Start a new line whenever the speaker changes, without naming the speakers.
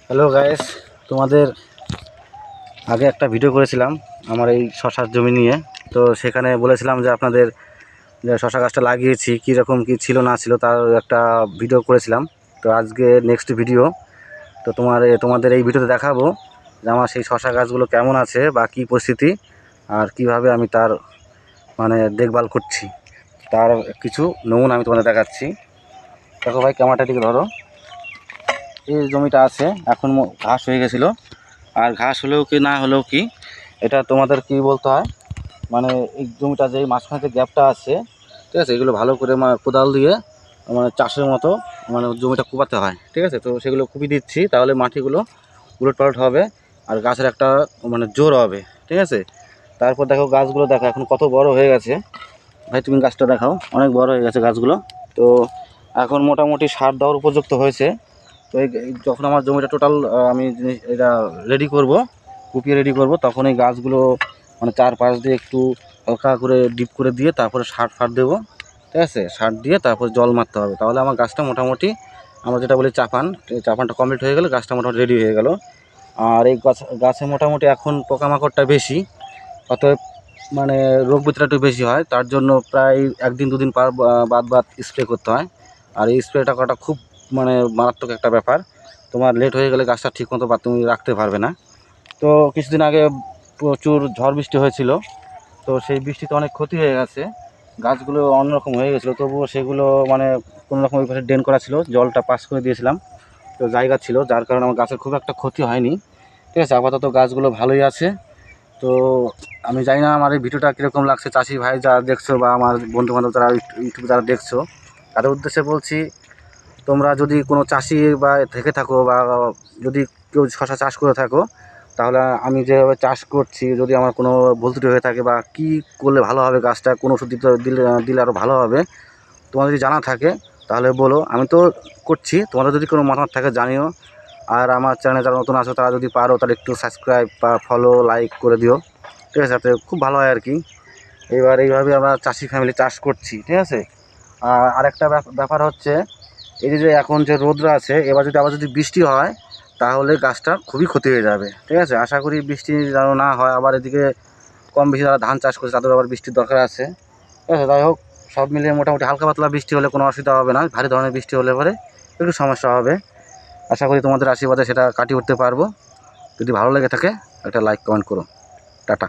Hello guys, তোমাদের আগে একটা ভিডিও করেছিলাম আমার এই শশার জমি নিয়ে। তো সেখানে বলেছিলাম যে আপনাদের যে শশা গাছটা লাগিয়েছি কীরকম কী ছিল না ছিল তার একটা ভিডিও করেছিলাম। তো আজকে নেক্সট ভিডিও। তো তোমাদের এই ভিডিওতে দেখাবো যে আমার সেই শশা গাছগুলো কেমন আছে বা কী পরিস্থিতি আর কিভাবে আমি তার দেখভাল করছি, তার কিছু নমুনা আমি তোমাদের দেখাচ্ছি। দেখো ভাই, ক্যামেরাটা দিকে ধরো। এই জমিটা আছে, এখন ঘাস হয়ে গেছিলো। আর ঘাস হলেও কি না হলেও কি, এটা তোমাদের কি বলতে হয়, এই জমিটা যে মাঝখানে যে গ্যাপটা আছে, ঠিক আছে, এগুলো ভালো করে কোদাল দিয়ে চাষের মতো জমিটা কুপাতে হয়, ঠিক আছে। তো সেগুলো কুপি দিচ্ছি, তাহলে মাটিগুলো উলট পালট হবে আর গাছের একটা জোর হবে, ঠিক আছে। তারপর দেখো গাছগুলো দেখো এখন কত বড় হয়ে গেছে। ভাই তুমি গাছটা দেখাও, অনেক বড় হয়ে গেছে গাছগুলো। তো এখন মোটামুটি সার দেওয়ার উপযুক্ত হয়েছে। তো যখন আমার জমিটা টোটাল আমি এটা রেডি করব, কুপিয়ে রেডি করব, তখন এই গাছগুলো চারপাশ দিয়ে একটু হালকা করে ডিপ করে দিয়ে তারপরে সার দেবো, ঠিক আছে। সার দিয়ে তারপর জল মারতে হবে, তাহলে আমার গাছটা মোটামুটি, আমরা যেটা বলি চাপানটা কমপ্লিট হয়ে গেলে গাছটা মোটামুটি রেডি হয়ে গেল। আর এই গাছে মোটামুটি এখন পোকামাকড়টা বেশি, অতএব রোগ প্রতিরোধ একটু বেশি হয়, তার জন্য প্রায় একদিন দুদিন বাদ স্প্রে করতে হয়। আর এই স্প্রেটা করাটা খুব মারাত্মক একটা ব্যাপার। তোমার লেট হয়ে গেলে গাছটা ঠিক মতো তুমি রাখতে পারবে না। তো কিছুদিন আগে প্রচুর ঝড় বৃষ্টি হয়েছিল, তো সেই বৃষ্টিতে অনেক ক্ষতি হয়ে গেছে, গাছগুলো অন্যরকম হয়ে গেছিলো। তবুও সেগুলো কোনো রকম ওই পাশে ড্রেন করা ছিল, জলটা পাস করে দিয়েছিলাম, তো জায়গা ছিল, যার কারণে আমার গাছের খুব একটা ক্ষতি হয়নি, ঠিক আছে। আপাতত গাছগুলো ভালোই আছে। তো আমি জানি না আমার এই ভিডিওটা কীরকম লাগছে, চাষি ভাই যারা দেখছো বা আমার বন্ধুবান্ধব যারা ইউটিউবে যারা দেখছো, তাদের উদ্দেশ্যে বলছি, তোমরা যদি কোনো চাষি বা থেকে থাকো বা যদি কেউ শশা চাষ করে থাকো, তাহলে আমি যেভাবে চাষ করছি যদি আমার কোনো ভুল ত্রুটি হয়ে থাকে বা কী করলে ভালো হবে, গাছটা কোন ওষুধ দিলে আরও ভালো হবে, তোমার যদি জানা থাকে তাহলে বলো। আমি তো করছি, তোমাদের যদি কোনো মতামত থাকে জানিও। আর আমার চ্যানেলে যারা নতুন আছো তারা যদি পারো তাহলে একটু সাবস্ক্রাইব বা ফলো লাইক করে দিও, ঠিক আছে, তাতে খুব ভালো হয় আর কি। এবার এইভাবে আমরা চাষি ফ্যামিলি চাষ করছি, ঠিক আছে। আর আরেকটা ব্যাপার হচ্ছে, এই যে এখন যে রোদরা আছে, এবার যদি আবার যদি বৃষ্টি হয় তাহলে গাছটা খুবই ক্ষতি হয়ে যাবে, ঠিক আছে। আশা করি বৃষ্টি যেন না হয়। আবার এদিকে কম বেশি যারা ধান চাষ করছে তাদের আবার বৃষ্টির দরকার আছে, ঠিক আছে। যাই হোক, সব মিলিয়ে মোটামুটি হালকা পাতলা বৃষ্টি হলে কোনো অসুবিধা হবে না, ভারী ধরনের বৃষ্টি হলে পরে একটু সমস্যা হবে। আশা করি তোমাদের আশীর্বাদে সেটা কাটিয়ে উঠতে পারবো। যদি ভালো লেগে থাকে একটা লাইক কমেন্ট করো। টাটা।